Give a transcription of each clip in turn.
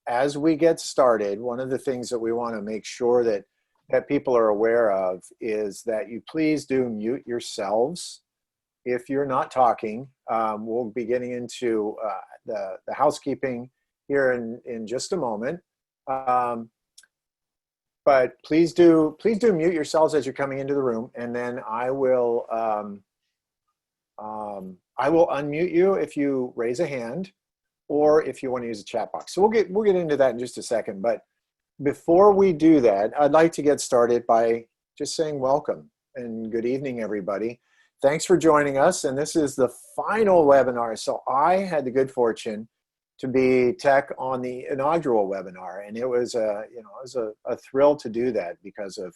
as we get started, one of the things that we want to make sure that people are aware of is that you please do mute yourselves if you're not talking. We'll be getting into the housekeeping here in just a moment. But please do mute yourselves as you're coming into the room, and then I will unmute you if you raise a hand, or if you want to use a chat box. So we'll get into that in just a second. But before we do that, I'd like to get started by just saying welcome and good evening, everybody. Thanks for joining us, and this is the final webinar. So I had the good fortune to be tech on the inaugural webinar, and it was a thrill to do that because of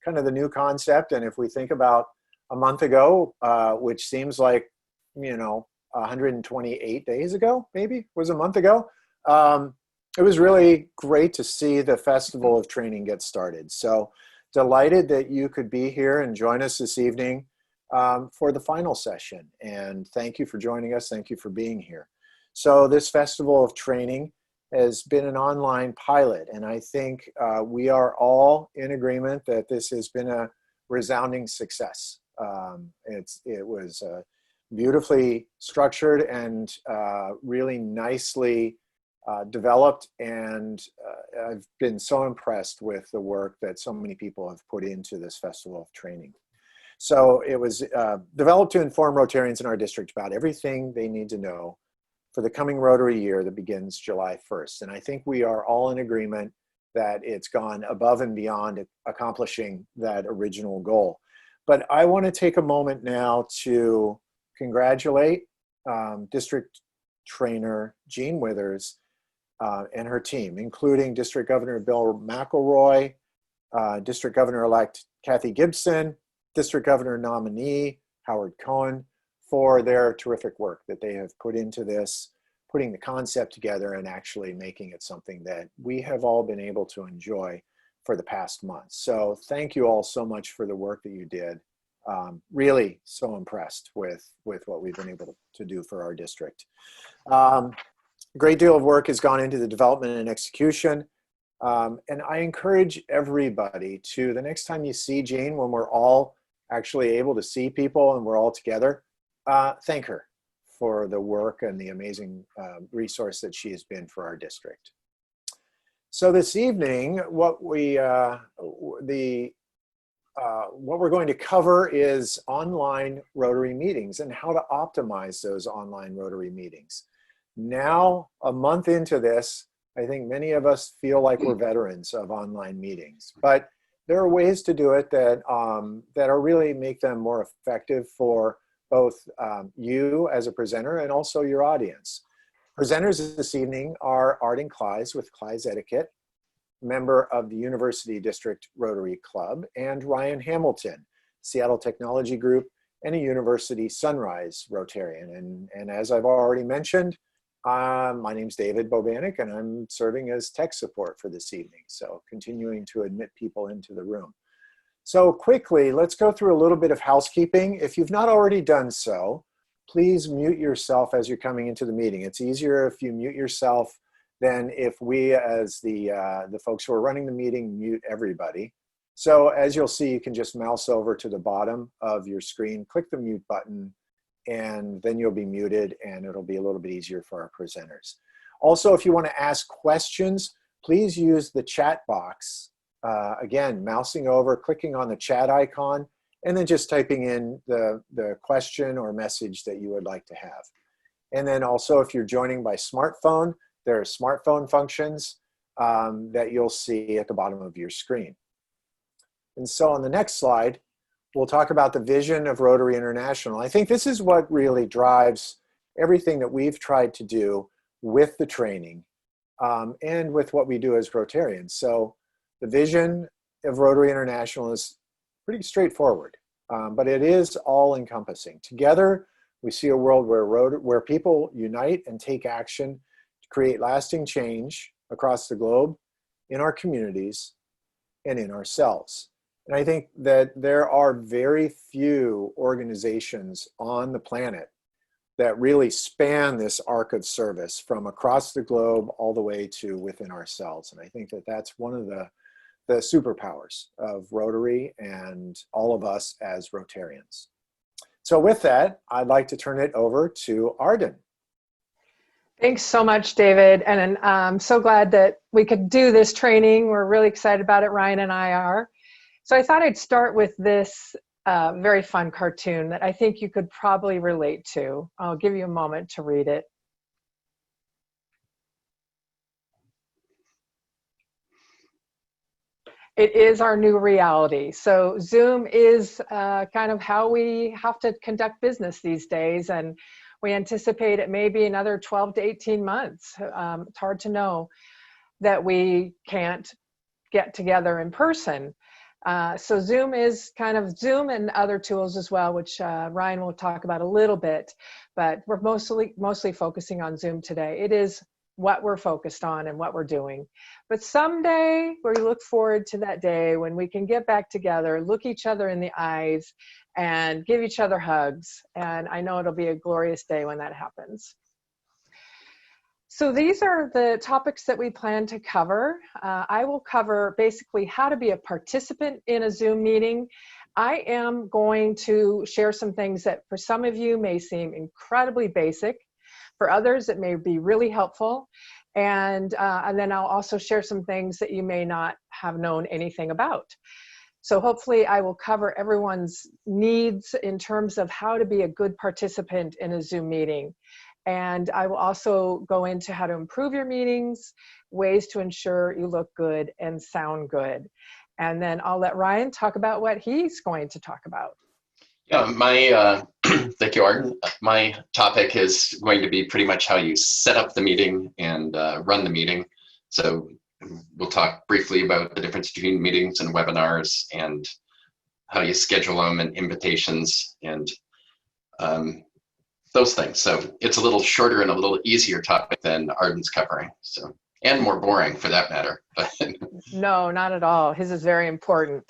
kind of the new concept. And if we think about a month ago, which seems like 128 days ago, maybe was a month ago, it was really great to see the Festival of Training get started. So delighted that you could be here and join us this evening for the final session. And thank you for joining us. Thank you for being here. So this Festival of Training has been an online pilot, and I think we are all in agreement that this has been a resounding success. It was beautifully structured and really nicely developed, and I've been so impressed with the work that so many people have put into this Festival of Training. So it was developed to inform Rotarians in our district about everything they need to know for the coming Rotary year that begins July 1st. And I think we are all in agreement that it's gone above and beyond accomplishing that original goal. But I want to take a moment now to congratulate District Trainer Jean Withers and her team, including District Governor Bill McElroy, District Governor-elect Kathy Gibson, District Governor nominee Howard Cohen, for their terrific work that they have put into this, putting the concept together and actually making it something that we have all been able to enjoy for the past month. So thank you all so much for the work that you did. Really so impressed with what we've been able to do for our district. A great deal of work has gone into the development and execution. And I encourage everybody to, the next time you see Jean, when we're all actually able to see people and we're all together, thank her for the work and the amazing resource that she has been for our district. So this evening, what we're going to cover is online Rotary meetings and how to optimize those online Rotary meetings. Now, a month into this, I think many of us feel like we're veterans of online meetings, but there are ways to do it that are really make them more effective for both you as a presenter and also your audience. Presenters this evening are Arden Clies with Clies Etiquette, member of the University District Rotary Club, and Ryan Hamilton, Seattle Technology Group, and a University Sunrise Rotarian. And as I've already mentioned, my name's David Bobanek, and I'm serving as tech support for this evening, so continuing to admit people into the room. So quickly, let's go through a little bit of housekeeping. If you've not already done so, please mute yourself as you're coming into the meeting. It's easier if you mute yourself than if we, as the folks who are running the meeting, mute everybody. So as you'll see, you can just mouse over to the bottom of your screen, click the mute button, and then you'll be muted, and it'll be a little bit easier for our presenters. Also, if you want to ask questions, please use the chat box. Again, mousing over, clicking on the chat icon, and then just typing in the question or message that you would like to have. And then also, if you're joining by smartphone, there are smartphone functions that you'll see at the bottom of your screen. And so on the next slide, we'll talk about the vision of Rotary International. I think this is what really drives everything that we've tried to do with the training and with what we do as Rotarians. So the vision of Rotary International is pretty straightforward, but it is all-encompassing. Together, we see a world where people unite and take action to create lasting change across the globe, in our communities, and in ourselves. And I think that there are very few organizations on the planet that really span this arc of service from across the globe all the way to within ourselves. And I think that that's one of the superpowers of Rotary and all of us as Rotarians. So with that, I'd like to turn it over to Arden. Thanks so much, David. And I'm so glad that we could do this training. We're really excited about it, Ryan and I are. So I thought I'd start with this very fun cartoon that I think you could probably relate to. I'll give you a moment to read it. It is our new reality. So Zoom is kind of how we have to conduct business these days. And we anticipate it may be another 12 to 18 months. It's hard to know that we can't get together in person. So Zoom is kind of Zoom and other tools as well, which Ryan will talk about a little bit, but we're mostly focusing on Zoom today. It is what we're focused on and what we're doing. But someday we look forward to that day when we can get back together, look each other in the eyes, and give each other hugs. And I know it'll be a glorious day when that happens. So these are the topics that we plan to cover. I will cover basically how to be a participant in a Zoom meeting. I am going to share some things that for some of you may seem incredibly basic. For others, it may be really helpful. And then I'll also share some things that you may not have known anything about. So hopefully I will cover everyone's needs in terms of how to be a good participant in a Zoom meeting. And I will also go into how to improve your meetings, ways to ensure you look good and sound good. And then I'll let Ryan talk about what he's going to talk about. Yeah, thank you, Arden. My topic is going to be pretty much how you set up the meeting and run the meeting. So we'll talk briefly about the difference between meetings and webinars and how you schedule them and invitations and those things. So it's a little shorter and a little easier topic than Arden's covering. So, and more boring for that matter. No, not at all. His is very important.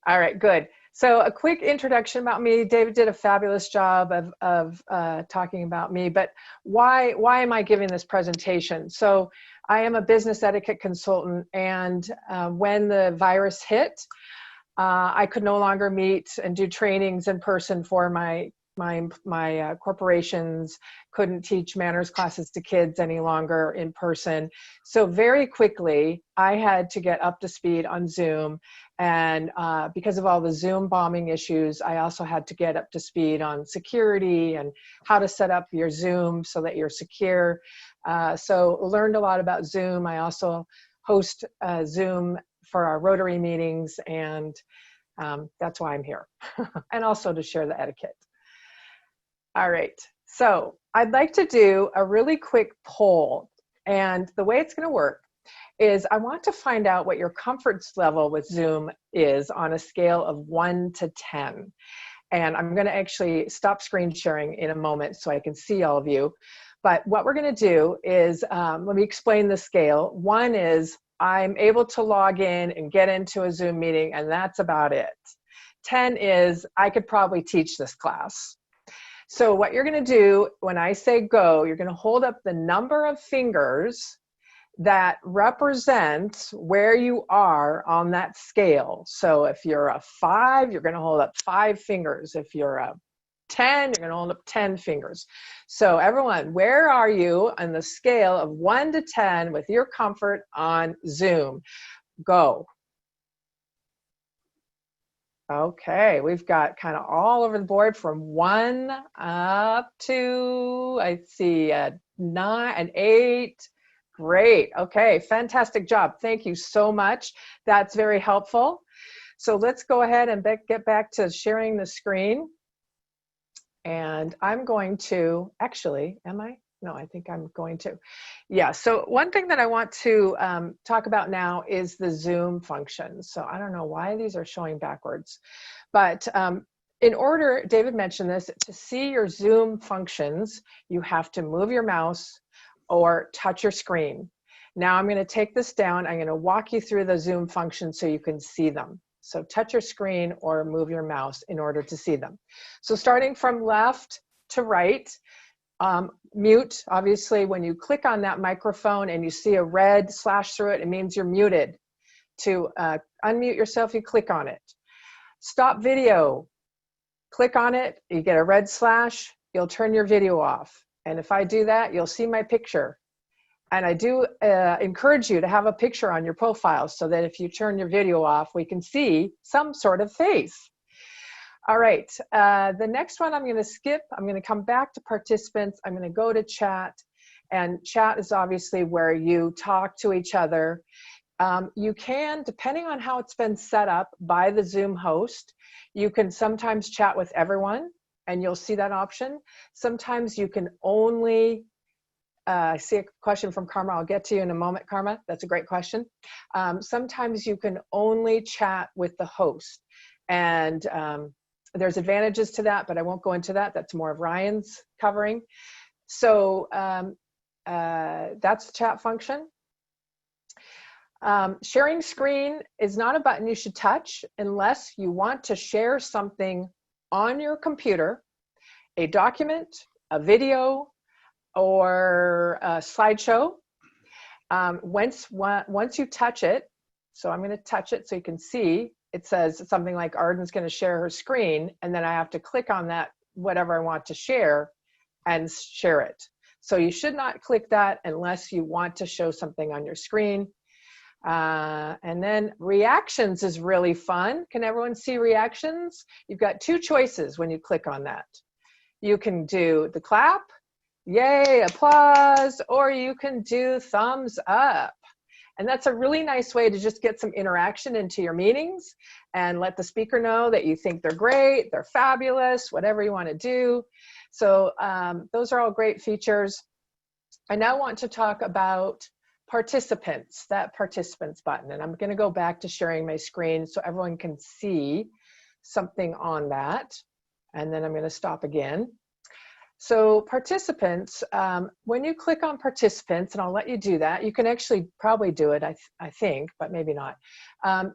All right, good. So a quick introduction about me. David did a fabulous job of talking about me, but why am I giving this presentation? So I am a business etiquette consultant, and when the virus hit, I could no longer meet and do trainings in person for my corporations, couldn't teach manners classes to kids any longer in person. So very quickly, I had to get up to speed on Zoom. And because of all the Zoom bombing issues, I also had to get up to speed on security and how to set up your Zoom so that you're secure. So learned a lot about Zoom. I also host Zoom for our Rotary meetings, and that's why I'm here. And also to share the etiquette. All right, so I'd like to do a really quick poll, and the way it's going to work is I want to find out what your comfort level with Zoom is on a scale of 1 to 10. And I'm going to actually stop screen sharing in a moment so I can see all of you. But what we're going to do is, let me explain the scale. 1 is I'm able to log in and get into a Zoom meeting, and that's about it. 10 is I could probably teach this class. So what you're going to do when I say go, you're going to hold up the number of fingers that represent where you are on that scale. So if you're a 5, you're going to hold up 5 fingers. If you're a 10, you're going to hold up 10 fingers. So everyone, where are you on the scale of 1 to 10 with your comfort on Zoom? Go. Okay, we've got kind of all over the board from 1 up to, I see, 9 and 8. Great. Okay, fantastic job. Thank you so much. That's very helpful. So let's go ahead and get back to sharing the screen. And I'm going to, actually, am I? No, I think I'm going to. Yeah, so one thing that I want to talk about now is the Zoom function. So I don't know why these are showing backwards, but in order, David mentioned this, to see your Zoom functions, you have to move your mouse or touch your screen. Now I'm going to take this down. I'm going to walk you through the Zoom functions so you can see them. So touch your screen or move your mouse in order to see them. So starting from left to write. Mute, obviously, when you click on that microphone and you see a red slash through it, it means you're muted. To unmute yourself, you click on it. Stop video, click on it, you get a red slash, you'll turn your video off. And if I do that, you'll see my picture. And I do encourage you to have a picture on your profile so that if you turn your video off, we can see some sort of face. All right, the next one I'm going to skip. I'm going to come back to participants. I'm going to go to chat. And chat is obviously where you talk to each other. You can, depending on how it's been set up by the Zoom host, you can sometimes chat with everyone, and you'll see that option. Sometimes you can only, I see a question from Karma. I'll get to you in a moment, Karma. That's a great question. Sometimes you can only chat with the host. And there's advantages to that, but I won't go into that. That's more of Ryan's covering. So that's the chat function. Sharing screen is not a button you should touch unless you want to share something on your computer, a document, a video, or a slideshow. Once you touch it, so I'm going to touch it so you can see, it says something like Arden's going to share her screen, and then I have to click on that, whatever I want to share, and share it. So you should not click that unless you want to show something on your screen. And then reactions is really fun. Can everyone see reactions? You've got two choices when you click on that. You can do the clap, yay, applause, or you can do thumbs up. And that's a really nice way to just get some interaction into your meetings and let the speaker know that you think they're great, they're fabulous, whatever you want to do. So those are all great features. I now want to talk about participants, that participants button. And I'm going to go back to sharing my screen so everyone can see something on that. And then I'm going to stop again. So participants, when you click on participants, and I'll let you do that, you can actually probably do it, I think, but maybe not.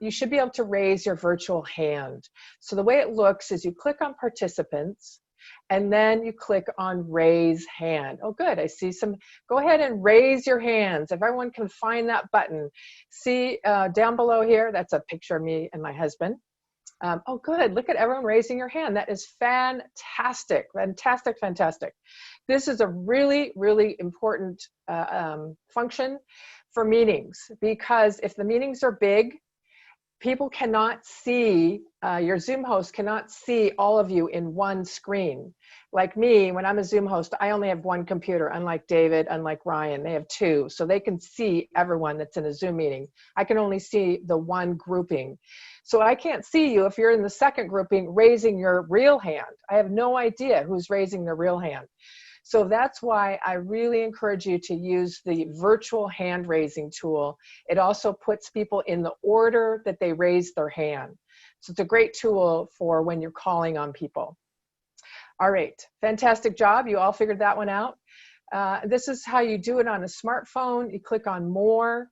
You should be able to raise your virtual hand. So the way it looks is you click on participants, and then you click on raise hand. Oh, good, I see some. Go ahead and raise your hands. If everyone can find that button. See down below here, that's a picture of me and my husband. Oh, good. Look at everyone raising your hand. That is fantastic. Fantastic, fantastic. This is a really, really important function for meetings, because if the meetings are big, people cannot see, your Zoom host cannot see all of you in one screen. Like me, when I'm a Zoom host, I only have one computer, unlike David, unlike Ryan, they have two. So they can see everyone that's in a Zoom meeting. I can only see the one grouping. So I can't see you if you're in the second grouping raising your real hand. I have no idea who's raising their real hand. So that's why I really encourage you to use the virtual hand raising tool. It also puts people in the order that they raise their hand. So it's a great tool for when you're calling on people. All right, fantastic job. You all figured that one out. This is how you do it on a smartphone. You click on more,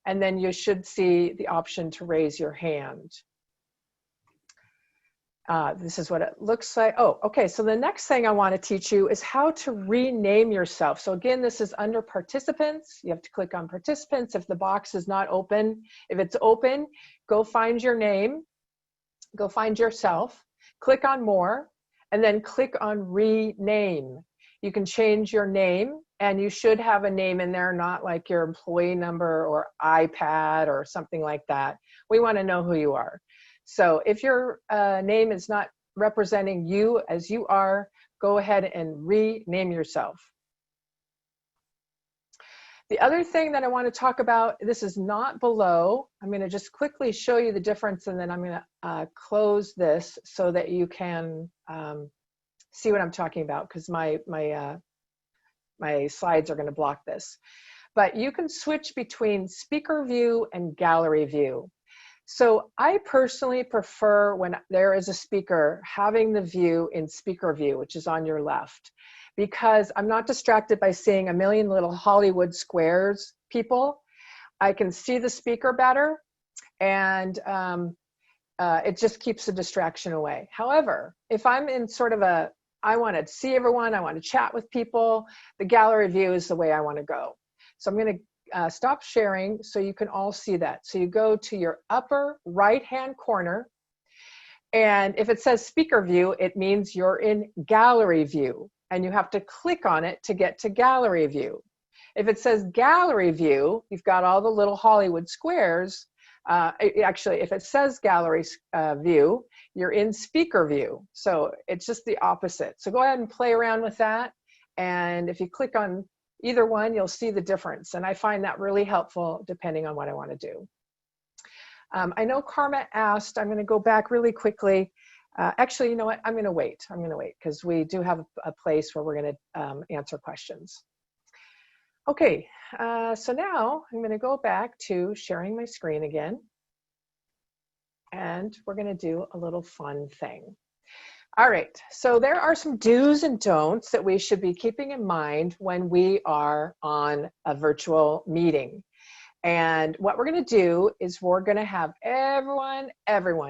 and then you should see the option to raise your hand. This is what it looks like. Oh, okay, so the next thing I want to teach you is how to rename yourself. So again, this is under participants. You have to click on participants if the box is not open. If it's open, go find your name, go find yourself, click on more, and then click on rename. You can change your name, and you should have a name in there, not like your employee number or iPad or something like that. We want to know who you are. So if your name is not representing you as you are, go ahead and rename yourself. The other thing that I want to talk about, this is not below. I'm going to just quickly show you the difference, and then I'm going to close this so that you can see what I'm talking about, because my slides are going to block this. But you can switch between speaker view and gallery view. So I personally prefer, when there is a speaker, having the view in speaker view, which is on your left, because I'm not distracted by seeing a million little Hollywood squares people. I can see the speaker better, and it just keeps the distraction away. However, if I'm in sort of a I want to see everyone. I want to chat with people. The gallery view is the way I want to go. So I'm going to stop sharing so you can all see that. So you go to your upper right-hand corner. And if it says speaker view, it means you're in gallery view. And you have to click on it to get to gallery view. If it says gallery view, you've got all the little Hollywood squares. Actually, if it says gallery view, you're in speaker view. So it's just the opposite. So go ahead and play around with that. And if you click on either one, you'll see the difference. And I find that really helpful depending on what I want to do. I know Karma asked, I'm going to go back really quickly. Actually, you know what? I'm going to wait. I'm going to wait because we do have a place where we're going to answer questions. Okay, so now I'm going to go back to sharing my screen again. And we're going to do a little fun thing. All right, so there are some do's and don'ts that we should be keeping in mind when we are on a virtual meeting. And what we're going to do is we're going to have everyone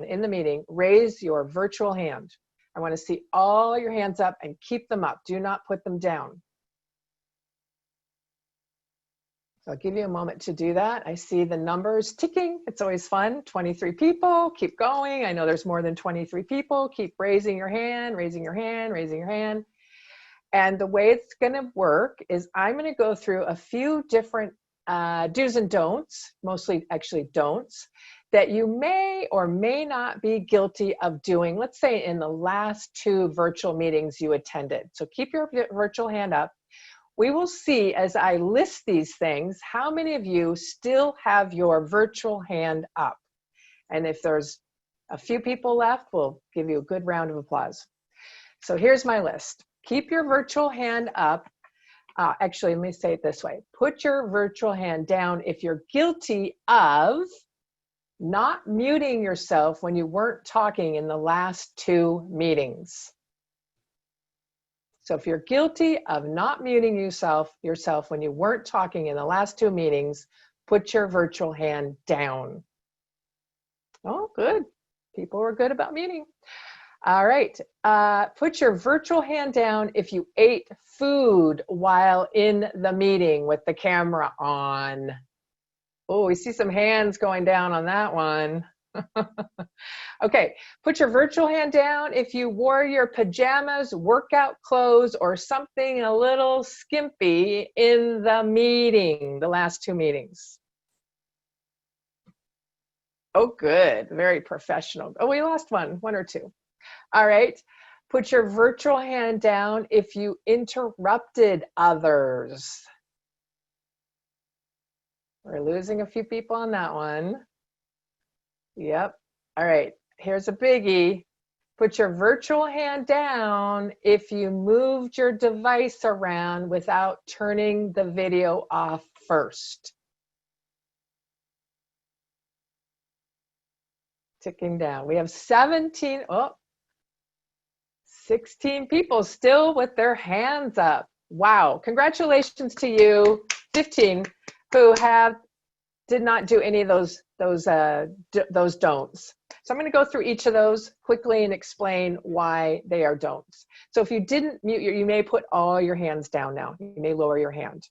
in the meeting raise your virtual hand. I want to see all your hands up and keep them up. Do not put them down. So I'll give you a moment to do that. I see the numbers ticking. It's always fun. 23 people. Keep going. I know there's more than 23 people. Keep raising your hand, raising your hand, raising your hand. And the way it's going to work is I'm going to go through a few different do's and don'ts, mostly actually don'ts, that you may or may not be guilty of doing, let's say in the last 2 virtual meetings you attended. So keep your virtual hand up. We will see as I list these things, how many of you still have your virtual hand up. And if there's a few people left, we'll give you a good round of applause. So here's my list. Keep your virtual hand up. Actually, let me say it this way. Put your virtual hand down if you're guilty of not muting yourself when you weren't talking in the last 2 meetings. So if you're guilty of not muting yourself when you weren't talking in the last 2 meetings, put your virtual hand down. Oh, good. People were good about muting. All right, put your virtual hand down if you ate food while in the meeting with the camera on. Oh, we see some hands going down on that one. Okay, put your virtual hand down if you wore your pajamas, workout clothes, or something a little skimpy in the meeting, the last 2 meetings. Oh, good, very professional. Oh, we lost one or two. All right, put your virtual hand down if you interrupted others. We're losing a few people on that one. Yep. All right, here's a biggie. Put your virtual hand down if you moved your device around without turning the video off first. Ticking down. We have 16 people still with their hands up. Wow, congratulations to you, 15, who did not do any of those don'ts. So I'm going to go through each of those quickly and explain why they are don'ts. So if you didn't mute, you may put all your hands down now. You may lower your hand.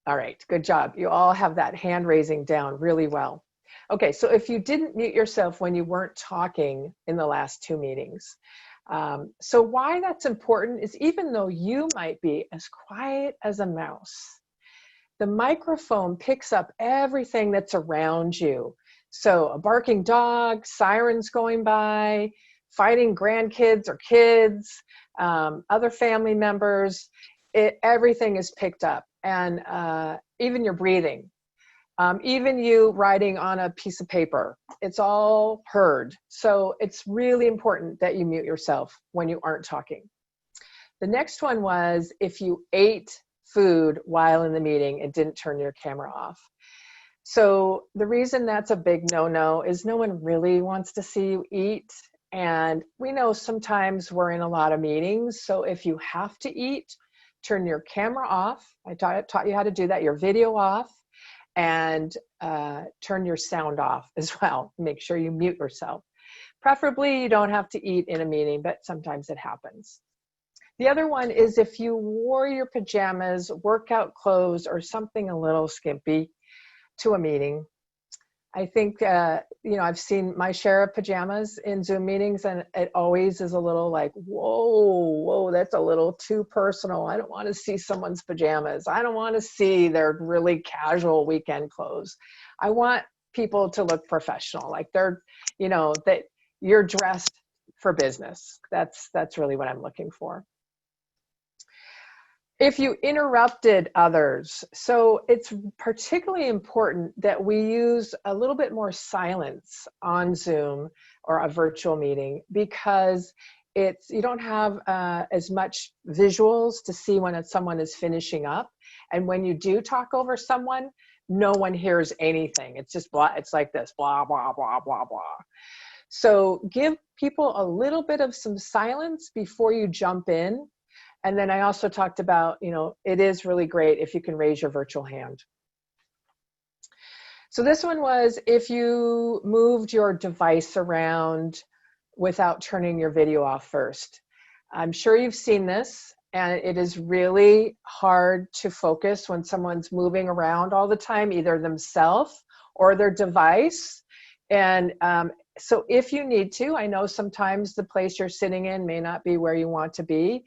All right, good job. You all have that hand raising down really well. Okay, so if you didn't mute yourself when you weren't talking in the last 2 meetings, so why that's important is even though you might be as quiet as a mouse, the microphone picks up everything that's around you. So a barking dog, sirens going by, fighting grandkids or kids, other family members, everything is picked up. And even your breathing. Even you writing on a piece of paper, it's all heard. So it's really important that you mute yourself when you aren't talking. The next one was if you ate food while in the meeting and didn't turn your camera off. So the reason that's a big no-no is no one really wants to see you eat. And we know sometimes we're in a lot of meetings. So if you have to eat, turn your camera off. I taught you how to do that, your video off. And turn your sound off as well. Make sure you mute yourself. Preferably, you don't have to eat in a meeting, but sometimes it happens. The other one is if you wore your pajamas, workout clothes, or something a little skimpy to a meeting. I think, I've seen my share of pajamas in Zoom meetings, and it always is a little like, whoa, that's a little too personal. I don't want to see someone's pajamas. I don't want to see their really casual weekend clothes. I want people to look professional, like they're, that you're dressed for business. That's really what I'm looking for. If you interrupted others, so it's particularly important that we use a little bit more silence on Zoom or a virtual meeting, because you don't have as much visuals to see when someone is finishing up. And when you do talk over someone, no one hears anything. It's just blah, it's like this, blah, blah, blah, blah, blah. So give people a little bit of some silence before you jump in. And then I also talked about, it is really great if you can raise your virtual hand. So this one was if you moved your device around without turning your video off first. I'm sure you've seen this, and it is really hard to focus when someone's moving around all the time, either themselves or their device. And so if you need to, I know sometimes the place you're sitting in may not be where you want to be.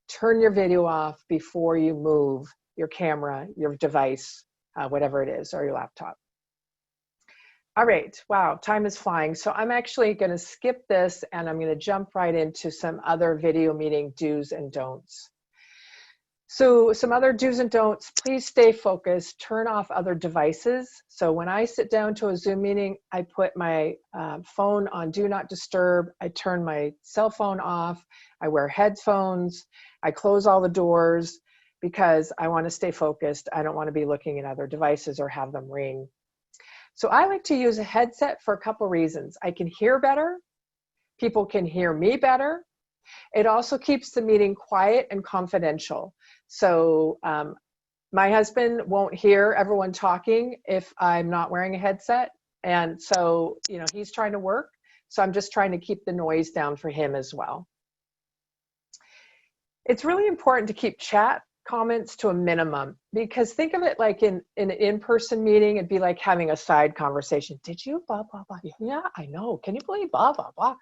Turn your video off before you move your camera, your device, whatever it is, or your laptop. All right, wow, time is flying. So I'm actually going to skip this, and I'm going to jump right into some other video meeting do's and don'ts. So some other do's and don'ts: please stay focused, turn off other devices. So when I sit down to a Zoom meeting, I put my phone on do not disturb, I turn my cell phone off, I wear headphones, I close all the doors, because I want to stay focused. I don't want to be looking at other devices or have them ring. So I like to use a headset for a couple reasons. I can hear better, people can hear me better. It also keeps the meeting quiet and confidential. So my husband won't hear everyone talking if I'm not wearing a headset. And so, he's trying to work. So I'm just trying to keep the noise down for him as well. It's really important to keep chat comments to a minimum, because think of it like in an in-person meeting, it'd be like having a side conversation. Did you blah, blah, blah? Yeah, I know. Can you believe blah, blah, blah?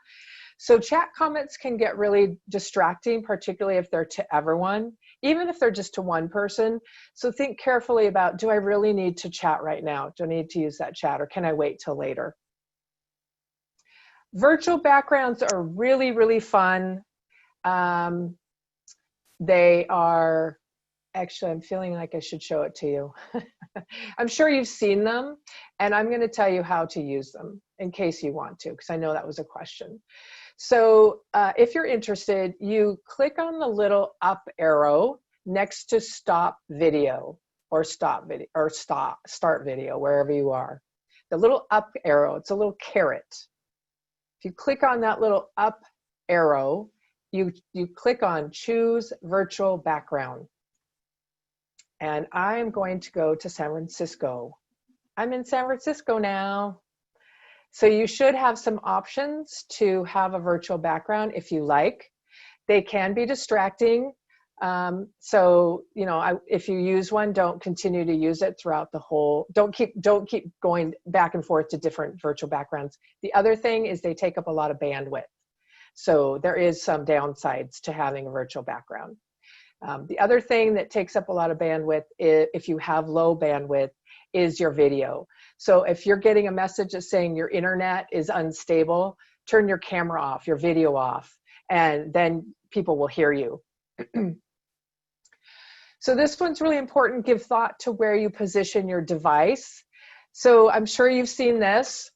So chat comments can get really distracting, particularly if they're to everyone, even if they're just to one person. So think carefully about, do I really need to chat right now? Do I need to use that chat, or can I wait till later? Virtual backgrounds are really, really fun. They are, actually, I'm feeling like I should show it to you. I'm sure you've seen them, and I'm going to tell you how to use them in case you want to, because I know that was a question. So if you're interested, you click on the little up arrow next to stop video, or stop video, or start video, wherever you are. The little up arrow, it's a little caret. If you click on that little up arrow, you click on choose virtual background. And I'm going to go to San Francisco. I'm in San Francisco now. So you should have some options to have a virtual background if you like. They can be distracting. So, if you use one, don't continue to use it throughout the whole, don't keep going back and forth to different virtual backgrounds. The other thing is they take up a lot of bandwidth. So there is some downsides to having a virtual background. The other thing that takes up a lot of bandwidth, if you have low bandwidth, is your video. So if you're getting a message that's saying your internet is unstable, turn your camera off, your video off, and then people will hear you. So this one's really important. Give thought to where you position your device. So I'm sure you've seen this,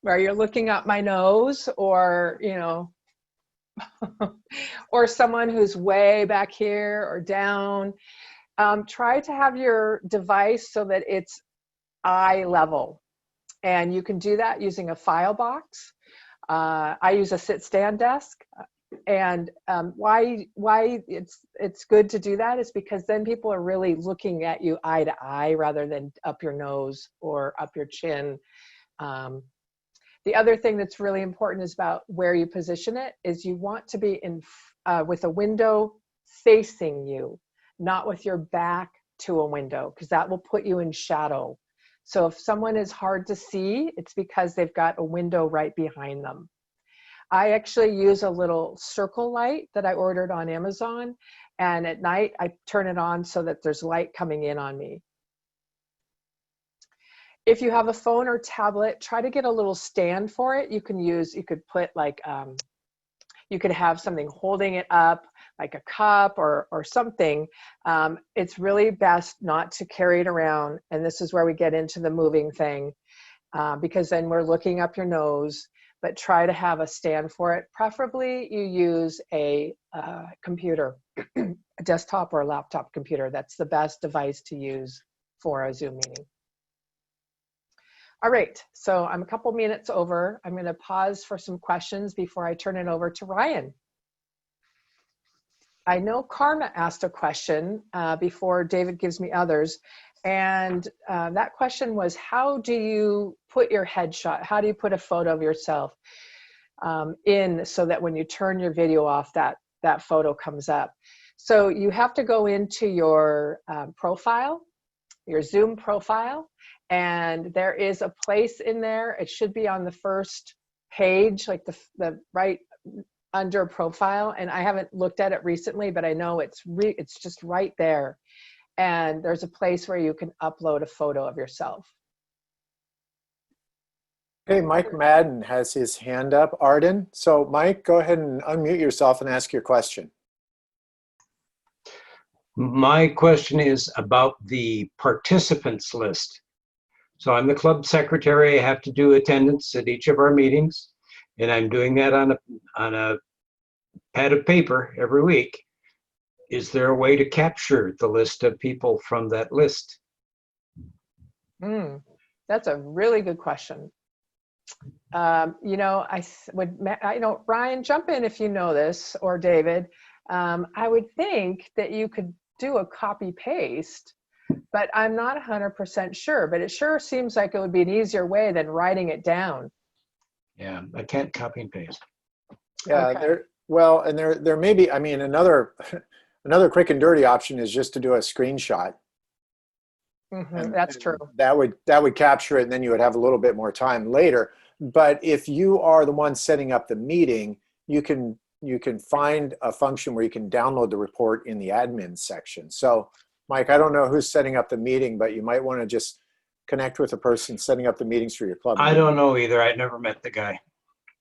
where you're looking up my nose, or, or someone who's way back here or down. Try to have your device so that it's eye level. And you can do that using a file box. I use a sit-stand desk. And why it's good to do that is because then people are really looking at you eye to eye rather than up your nose or up your chin. The other thing that's really important is about where you position it is you want to be with a window facing you, not with your back to a window, because that will put you in shadow. So if someone is hard to see, it's because they've got a window right behind them. I actually use a little circle light that I ordered on Amazon, and at night I turn it on so that there's light coming in on me. If you have a phone or tablet, try to get a little stand for it. You could put like, you could have something holding it up, like a cup or something. It's really best not to carry it around. And this is where we get into the moving thing, because then we're looking up your nose, but try to have a stand for it. Preferably you use a computer, a desktop or a laptop computer. That's the best device to use for a Zoom meeting. All right, so I'm a couple minutes over. I'm going to pause for some questions before I turn it over to Ryan. I know Karma asked a question before David gives me others. And that question was, how do you put your headshot? How do you put a photo of yourself in so that when you turn your video off, that photo comes up? So you have to go into your profile, your Zoom profile, and there is a place in there. It should be on the first page, like the right under profile. And I haven't looked at it recently, but I know it's just right there. And there's a place where you can upload a photo of yourself. Okay, Mike Madden has his hand up. Arden, so Mike, go ahead and unmute yourself and ask your question. My question is about the participants list. So I'm the club secretary. I have to do attendance at each of our meetings, and I'm doing that on a pad of paper every week. Is there a way to capture the list of people from that list? That's a really good question. You know, Ryan, jump in if you know this, or David. I would think that you could do a copy paste, but I'm not 100% sure, but it sure seems like it would be an easier way than writing it down. Yeah, I can't copy and paste. Yeah, Okay. there may be, I mean, another quick and dirty option is just to do a screenshot. That's true. That would capture it, and then you would have a little bit more time later. But if you are the one setting up the meeting, you can find a function where you can download the report in the admin section. So Mike, I don't know who's setting up the meeting, but you might want to just connect with the person setting up the meetings for your club. I don't know either. I'd never met the guy.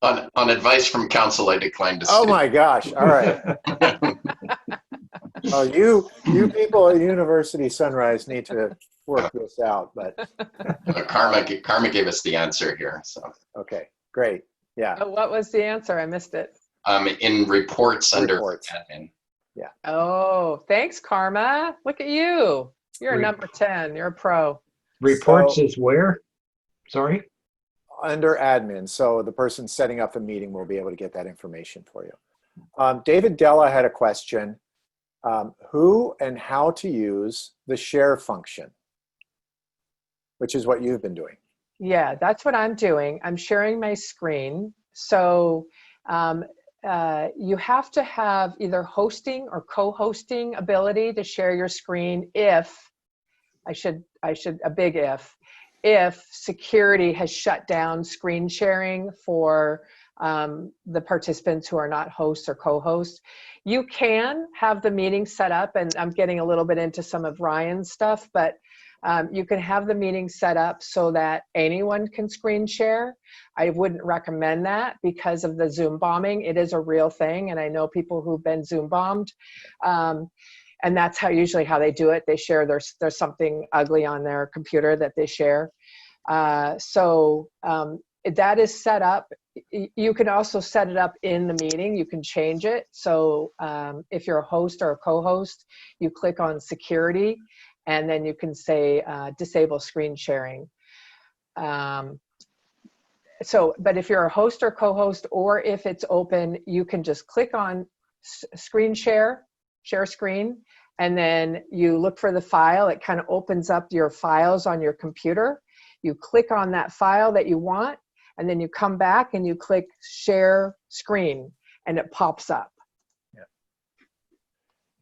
On advice from counsel, I declined to Oh speak. my gosh, all right. Oh, you people at University Sunrise need to work this out, but. Karma gave us the answer here. So Okay, great, yeah. Oh, what was the answer? I missed it. in reports under Reports. admin. Yeah. Oh, thanks, Karma. Look at you. You're a number 10. You're a pro. Reports So- is where? Sorry? Under admin, so the person setting up the meeting will be able to get that information for you. David Della had a question. Who and how to use the share function, which is what you've been doing. Yeah, that's what I'm doing. I'm sharing my screen. So you have to have either hosting or co-hosting ability to share your screen a big if security has shut down screen sharing for the participants who are not hosts or co-hosts. You can have the meeting set up, and I'm getting a little bit into some of Ryan's stuff, but you can have the meeting set up so that anyone can screen share. I wouldn't recommend that because of the Zoom bombing. It is a real thing, and I know people who've been Zoom bombed. And that's usually how they do it. They share, there's something ugly on their computer that they share. So that is set up. You can also set it up in the meeting. You can change it. So if you're a host or a co-host, you click on security, and then you can say disable screen sharing. But if you're a host or co-host, or if it's open, you can just click on screen share screen, and then you look for the file. It kind of opens up your files on your computer. You click on that file that you want, and then you come back and you click share screen and it pops up.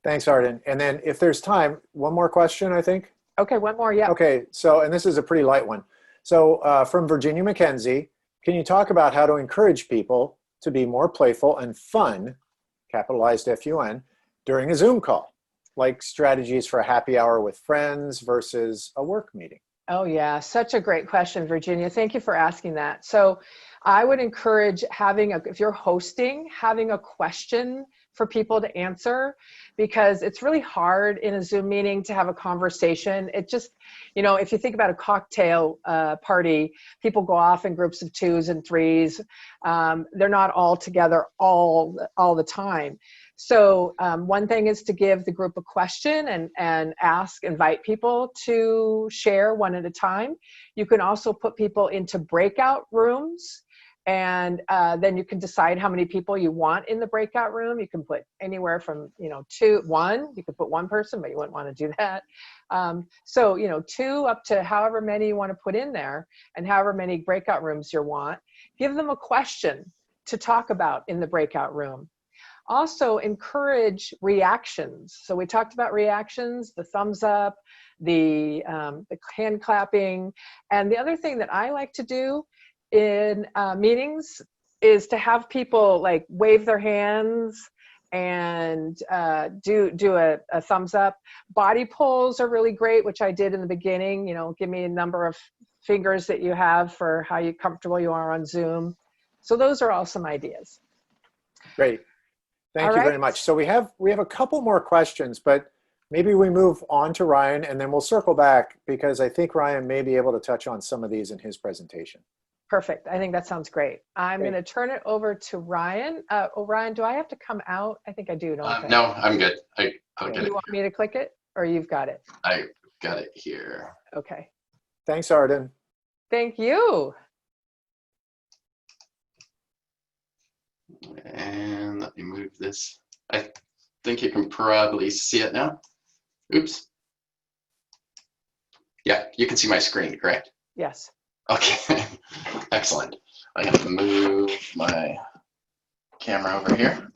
Thanks, Arden. And then if there's time, one more question, I think. Okay, one more, yeah. Okay, so, and this is a pretty light one. So from Virginia McKenzie, can you talk about how to encourage people to be more playful and fun, capitalized F-U-N, during a Zoom call? Like strategies for a happy hour with friends versus a work meeting. Oh yeah, such a great question, Virginia. Thank you for asking that. So I would encourage if you're hosting, having a question for people to answer, because it's really hard in a Zoom meeting to have a conversation. It just, if you think about a cocktail party, people go off in groups of 2s and 3s. They're not all together all the time. So one thing is to give the group a question and invite people to share one at a time. You can also put people into breakout rooms, and then you can decide how many people you want in the breakout room. You can put anywhere from, 1, you could put 1 person, but you wouldn't want to do that. So, 2 up to however many you want to put in there, and however many breakout rooms you want. Give them a question to talk about in the breakout room. Also encourage reactions. So we talked about reactions, the thumbs up, the hand clapping. And the other thing that I like to do in meetings is to have people like wave their hands and do a thumbs up. Body polls are really great, which I did in the beginning. Give me a number of fingers that you have for how comfortable you are on Zoom. So those are all some ideas. Great. Thank you very much. So we have a couple more questions, but maybe we move on to Ryan and then we'll circle back, because I think Ryan may be able to touch on some of these in his presentation. Perfect. I think that sounds great. I'm going to turn it over to Ryan. Ryan, do I have to come out? I think I do, don't I? No, I'm good. I'll get it. You want me to click it, or you've got it? I got it here. Okay. Thanks, Arden. Thank you. And let me move this. I think you can probably see it now. Oops. Yeah, you can see my screen, correct? Yes. Okay, excellent. I have to move my camera over here.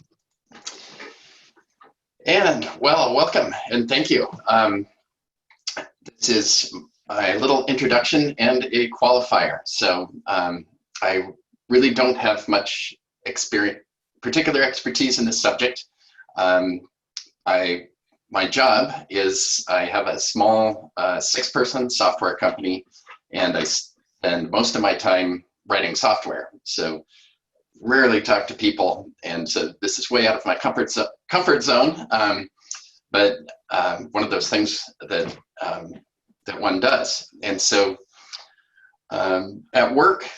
And well, welcome and thank you. This is a little introduction and a qualifier. So I really don't have much particular expertise in this subject. My job is I have a small 6-person software company, and I spend most of my time writing software. So rarely talk to people, and so this is way out of my comfort zone. But one of those things that that one does. And so at work,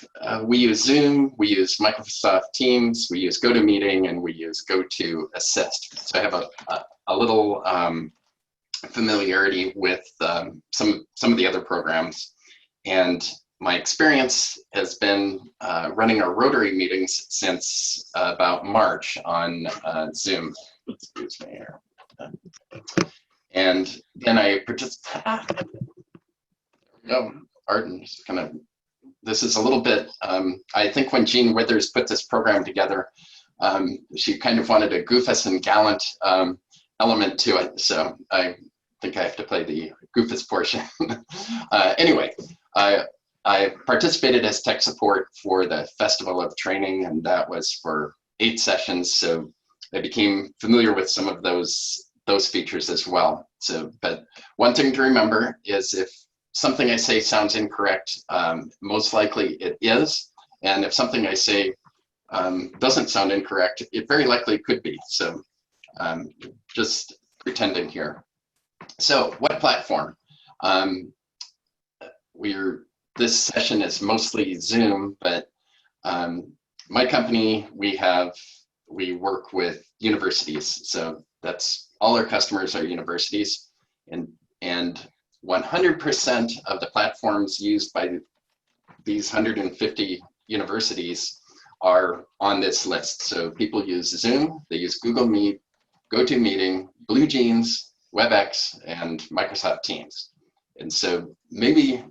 we use Zoom, we use Microsoft Teams, we use GoToMeeting, and we use GoToAssist. So I have a little familiarity with some of the other programs. And my experience has been running our Rotary meetings since about March on Zoom. Excuse me here. And then I participated. No, Arden is kind of. This is a little bit. I think when Jean Withers put this program together, she kind of wanted a goofus and gallant element to it. So I think I have to play the goofus portion. Anyway, I participated as tech support for the Festival of Training, and that was for 8 sessions. So I became familiar with some of those features as well. So, but one thing to remember is if something I say sounds incorrect, most likely it is. And if something I say doesn't sound incorrect, it very likely could be. So just pretending here. So what platform? This session is mostly Zoom, but my company, we work with universities. So that's all our customers are universities, and 100% of the platforms used by these 150 universities are on this list. So people use Zoom, they use Google Meet, GoToMeeting, BlueJeans, WebEx, and Microsoft Teams. And so maybe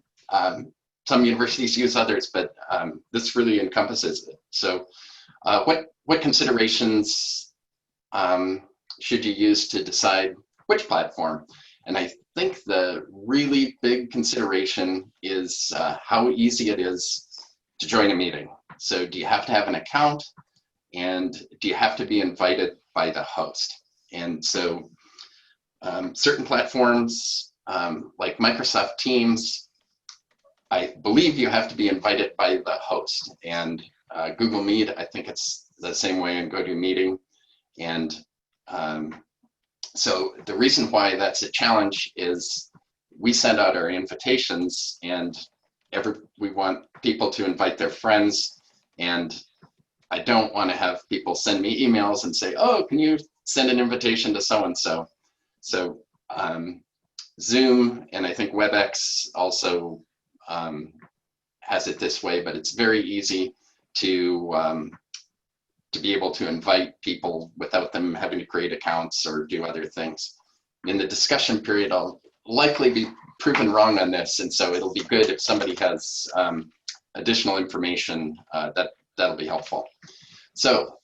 some universities use others, but this really encompasses it. So what considerations should you use to decide which platform? And I think the really big consideration is how easy it is to join a meeting. So do you have to have an account? And do you have to be invited by the host? And so certain platforms like Microsoft Teams, I believe you have to be invited by the host. And Google Meet, I think it's the same way in GoToMeeting. And so the reason why that's a challenge is we send out our invitations and we want people to invite their friends, and I don't want to have people send me emails and say, oh, can you send an invitation to so-and-so? So Zoom and I think WebEx also has it this way, but it's very easy to be able to invite people without them having to create accounts or do other things. In the discussion period, I'll likely be proven wrong on this, and so it'll be good if somebody has additional information that'll be helpful. So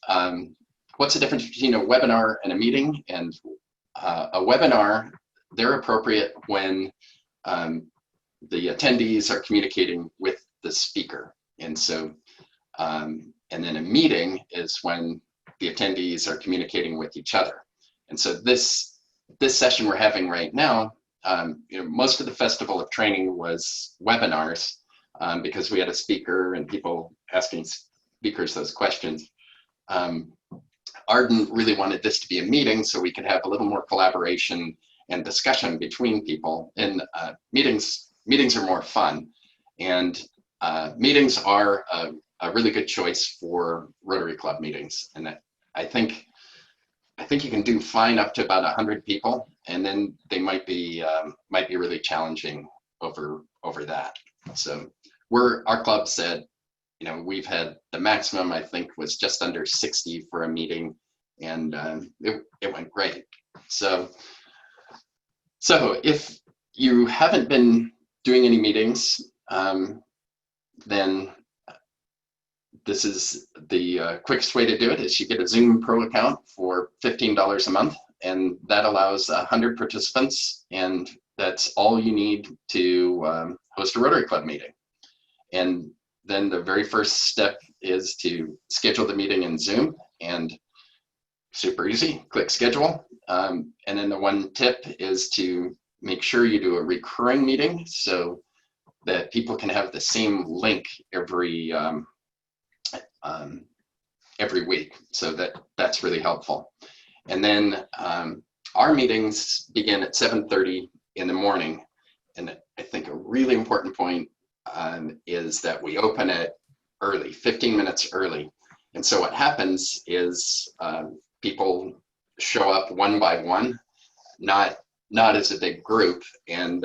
what's the difference between a webinar and a meeting? And a webinar, they're appropriate when the attendees are communicating with the speaker. And so, and then a meeting is when the attendees are communicating with each other. And so this session we're having right now, most of the Festival of Training was webinars because we had a speaker and people asking speakers those questions. Arden really wanted this to be a meeting so we could have a little more collaboration and discussion between people. And meetings are more fun, and meetings are a really good choice for Rotary Club meetings. And I think you can do fine up to about 100 people, and then they might be really challenging over that. So our club said, we've had the maximum, I think, was just under 60 for a meeting, and it went great. So if you haven't been doing any meetings, then this is the quickest way to do it. Is you get a Zoom Pro account for $15 a month, and that allows 100 participants, and that's all you need to host a Rotary Club meeting. And then the very first step is to schedule the meeting in Zoom, and super easy, click schedule. And then the one tip is to make sure you do a recurring meeting so that people can have the same link every week. So that's really helpful. And then our meetings begin at 7:30 in the morning. And I think a really important point is that we open it early, 15 minutes early. And so what happens is people show up one by one, not as a big group. And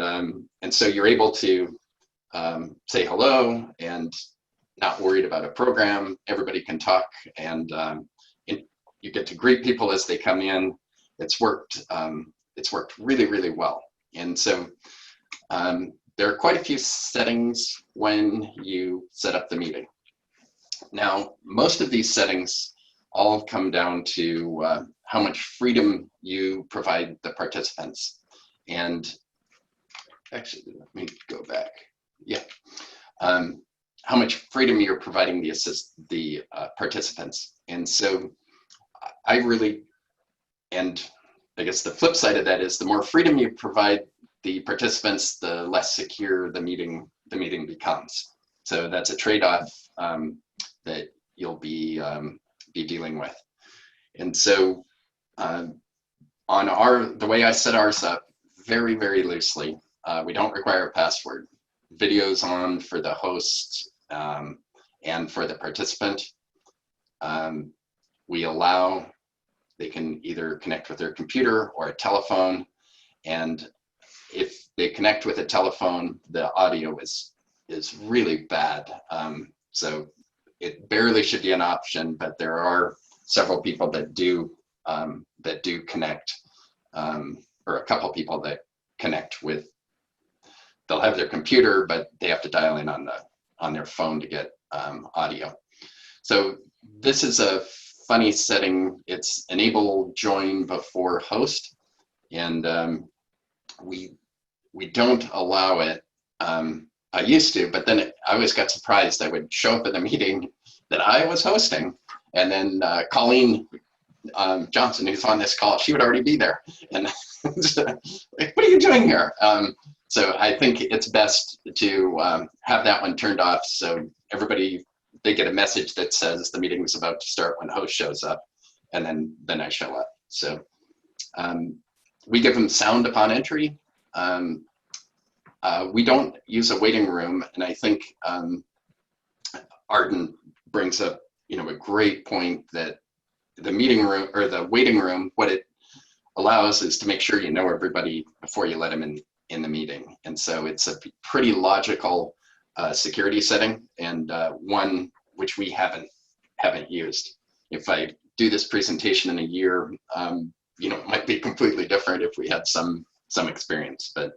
so you're able to say hello and not worried about a program. Everybody can talk, and you get to greet people as they come in. It's worked really, really well. And so there are quite a few settings when you set up the meeting. Now, most of these settings all come down to how much freedom you provide the participants. And actually, let me go back. Yeah. How much freedom you're providing the participants. And so and I guess the flip side of that is the more freedom you provide the participants, the less secure the meeting becomes. So that's a trade-off that you'll be dealing with. And so the way I set ours up, very, very loosely, we don't require a password. Videos on for the host and for the participant. We allow, they can either connect with their computer or a telephone, and if they connect with a telephone, the audio is really bad. So it barely should be an option, but there are several people that do connect, or a couple people that connect with. They'll have their computer, but they have to dial in on their phone to get audio. So this is a funny setting. It's enable join before host, and we don't allow it. I used to, but then I always got surprised. I would show up at a meeting that I was hosting, and then Colleen Johnson, who's on this call, she would already be there. And like, what are you doing here? So I think it's best to have that one turned off, so everybody, they get a message that says the meeting is about to start when host shows up, and then I show up. So we give them sound upon entry. We don't use a waiting room, and I think Arden brings up, a great point that the meeting room or the waiting room, what it allows is to make sure you know everybody before you let them in the meeting. And so it's a pretty logical security setting, and one which we haven't used. If I do this presentation in a year, it might be completely different if we had some experience. But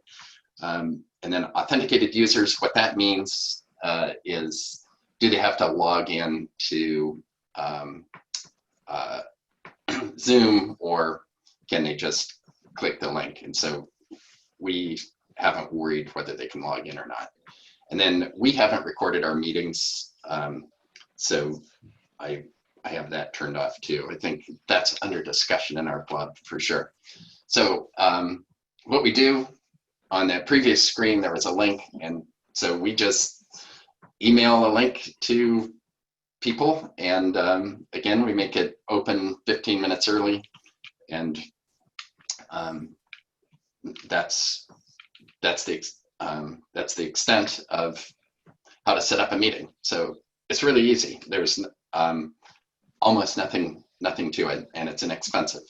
and then authenticated users, what that means is, do they have to log in to Zoom, or can they just click the link? And so we haven't worried whether they can log in or not. And then we haven't recorded our meetings, so I have that turned off too. I think that's under discussion in our club for sure. So what we do, on that previous screen, there was a link, and so we just email a link to people, and again, we make it open 15 minutes early, and that's the extent of how to set up a meeting. So it's really easy. There's almost nothing to it, and it's inexpensive.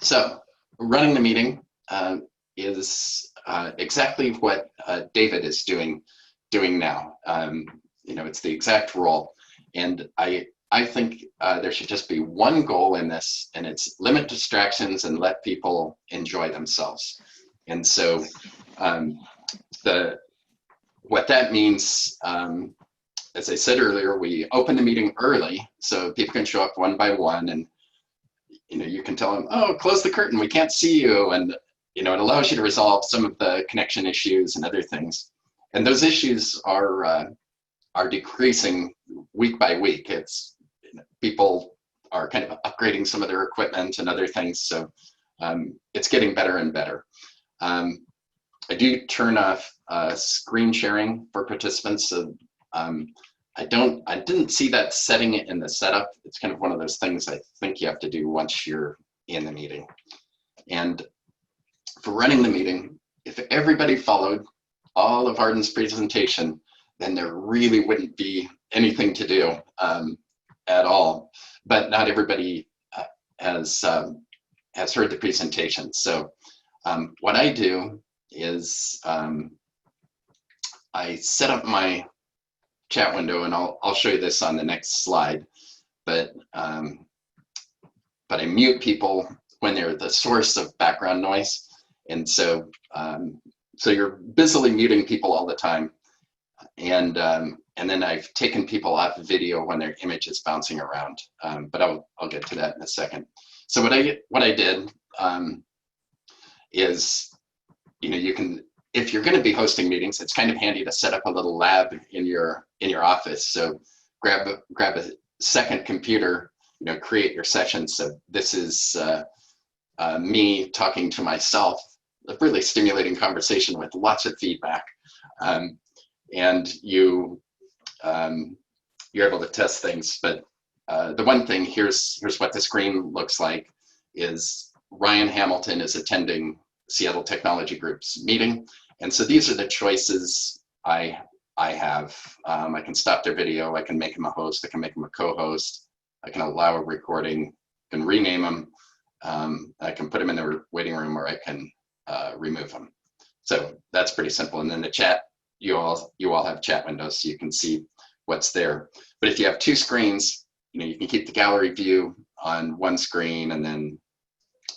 So running the meeting is exactly what David is doing now. It's the exact role, and I think there should just be one goal in this, and it's limit distractions and let people enjoy themselves. And so what that means, as I said earlier, we open the meeting early so people can show up one by one, and you can tell them, oh, close the curtain, we can't see you, and it allows you to resolve some of the connection issues and other things. And those issues are decreasing week by week. It's people are kind of upgrading some of their equipment and other things, so it's getting better and better. I do turn off screen sharing for participants. So I didn't see that setting in the setup. It's kind of one of those things I think you have to do once you're in the meeting. And for running the meeting, if everybody followed all of Arden's presentation, then there really wouldn't be anything to do at all. But not everybody has heard the presentation. So what I do is I set up my chat window, and I'll show you this on the next slide. But I mute people when they're the source of background noise, and so so you're busily muting people all the time, and then I've taken people off video when their image is bouncing around. But I'll get to that in a second. So what I did is, you can, if you're going to be hosting meetings, it's kind of handy to set up a little lab in your office. So grab a second computer, create your session. So this is me talking to myself, a really stimulating conversation with lots of feedback, and you're able to test things. But the one thing, here's what the screen looks like, is Ryan Hamilton is attending Seattle Technology Group's meeting. And so these are the choices I have. I can stop their video, I can make him a host, I can make him a co-host, I can allow a recording, I can rename him, I can put him in the waiting room, or I can remove him. So that's pretty simple. And then the chat, you all have chat windows, so you can see what's there. But if you have two screens, you can keep the gallery view on one screen and then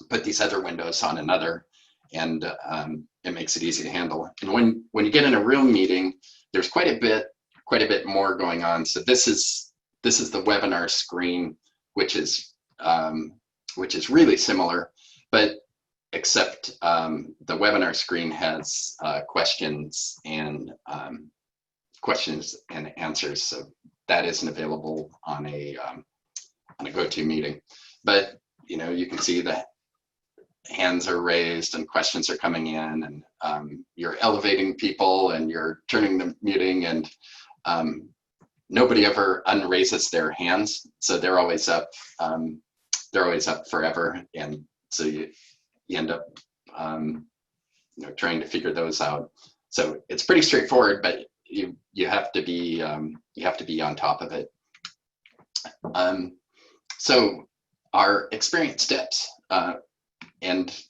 put these other windows on another. and it makes it easy to handle. And when you get in a real meeting, there's quite a bit more going on. So this is the webinar screen, which is really similar, but except the webinar screen has questions and answers. So that isn't available on a GoToMeeting. But you can see the hands are raised and questions are coming in, and you're elevating people and you're turning the meeting, and nobody ever unraises their hands, so they're always up. They're always up forever, and so you end up trying to figure those out. So it's pretty straightforward, but you have to be on top of it. So our experience tips, and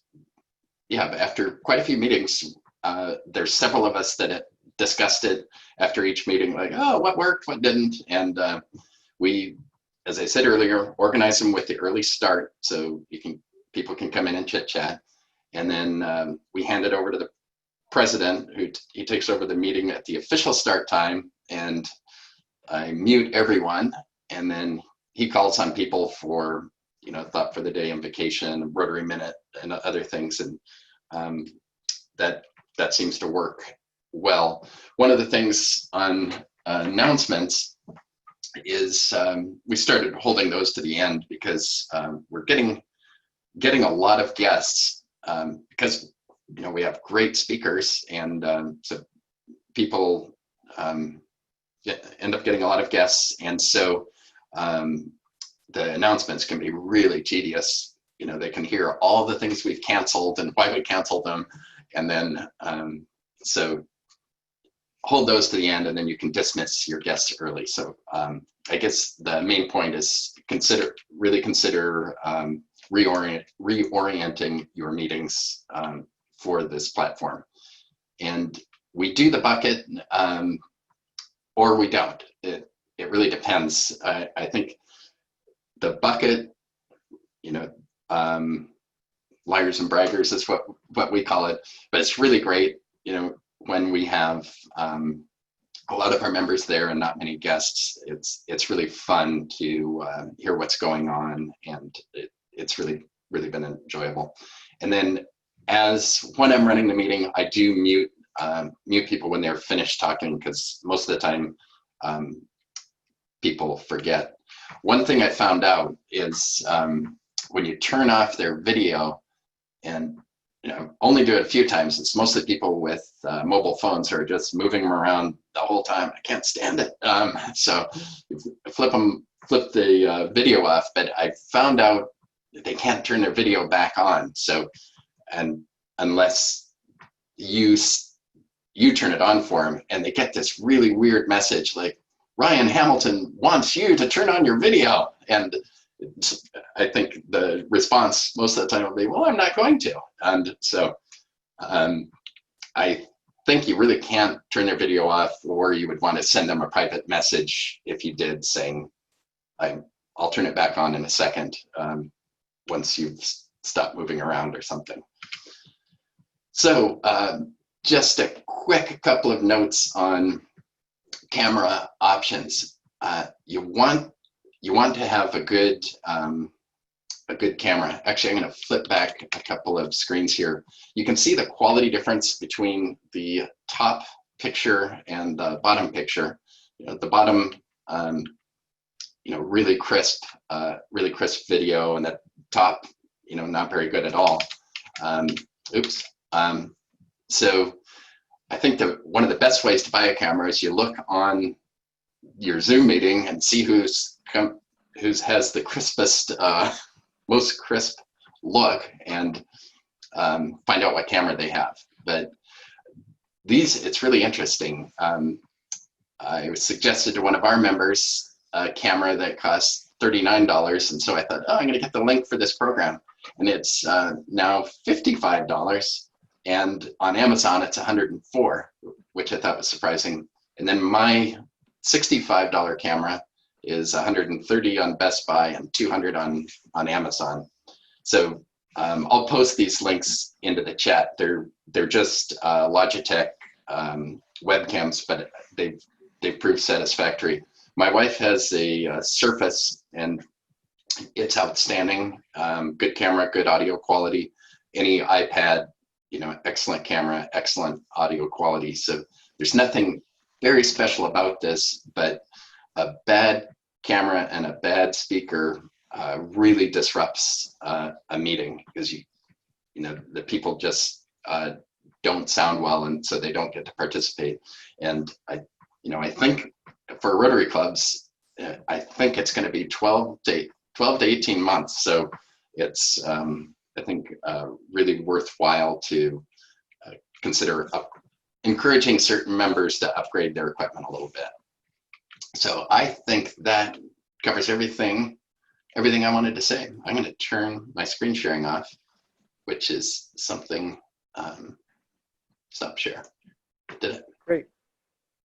yeah, after quite a few meetings, there's several of us that discussed it after each meeting, like, oh, what worked, what didn't, and we, as I said earlier, organize them with the early start, so people can come in and chit chat, and then we hand it over to the president, he takes over the meeting at the official start time, and I mute everyone, and then he calls on people for thought for the day and vacation, Rotary Minute, and other things, and that seems to work well. One of the things on announcements is we started holding those to the end because we're getting a lot of guests because we have great speakers, and so people end up getting a lot of guests, and so the announcements can be really tedious. They can hear all the things we've canceled and why we canceled them, and then so hold those to the end, and then you can dismiss your guests early. So I guess the main point is really consider reorienting your meetings for this platform. And we do the bucket or we don't. It really depends. I think the bucket, liars and braggers is what we call it, but it's really great, when we have a lot of our members there and not many guests. It's really fun to hear what's going on, and it's really been enjoyable. And then when I'm running the meeting, I do mute people when they're finished talking, because most of the time people forget. One thing I found out is when you turn off their video, and only do it a few times. It's mostly people with mobile phones who are just moving them around the whole time. I can't stand it. So flip the video off, but I found out they can't turn their video back on. So, and unless you turn it on for them, and they get this really weird message like, Ryan Hamilton wants you to turn on your video. And I think the response most of the time will be, well, I'm not going to. And so I think you really can't turn their video off, or you would want to send them a private message if you did, saying, I'll turn it back on in a second once you've stopped moving around or something. So just a quick couple of notes on camera options. You want to have a good camera. Actually, I'm going to flip back a couple of screens here. You can see the quality difference between the top picture and the bottom picture. The bottom, really crisp video, and the top, not very good at all. Oops. So I think that one of the best ways to buy a camera is you look on your Zoom meeting and see who has the crispest, most crisp look, and find out what camera they have. But it's really interesting. I was suggested to one of our members a camera that costs $39, and so I thought, I'm going to get the link for this program, and it's now $55, and on Amazon it's $104, which I thought was surprising. And then my $65 camera is $130 on Best Buy and $200 on Amazon. So I'll post these links into the chat. They're just Logitech webcams, but they've proved satisfactory. My wife has a Surface, and it's outstanding. Good camera, good audio quality. Any iPad, excellent camera, excellent audio quality. So there's nothing very special about this, but a bad camera and a bad speaker really disrupts a meeting, because the people just don't sound well, and so they don't get to participate. And I think for Rotary clubs, I think it's going to be 12 to 18 months. So it's I think really worthwhile to consider encouraging certain members to upgrade their equipment a little bit. So I think that covers everything I wanted to say. I'm going to turn my screen sharing off, which is something. Stop share. Did it? Great.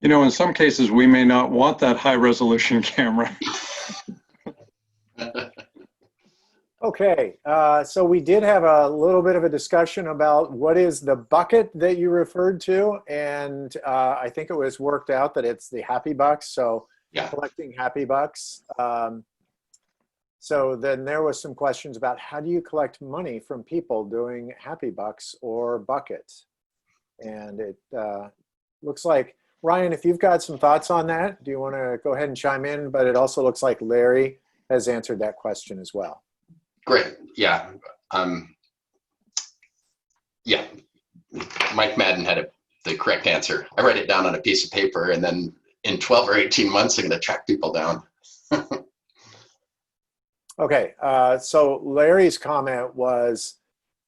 In some cases, we may not want that high resolution camera. Okay, so we did have a little bit of a discussion about what is the bucket that you referred to, and I think it was worked out that it's the Happy Bucks, so Yeah. collecting Happy Bucks. So then there was some questions about how do you collect money from people doing Happy Bucks or buckets? And it looks like, Ryan, if you've got some thoughts on that, do you want to go ahead and chime in? But it also looks like Larry has answered that question as well. Great. Yeah. Yeah. Mike Madden had the correct answer. I write it down on a piece of paper, and then in 12 or 18 months, I'm going to track people down. Okay, so Larry's comment was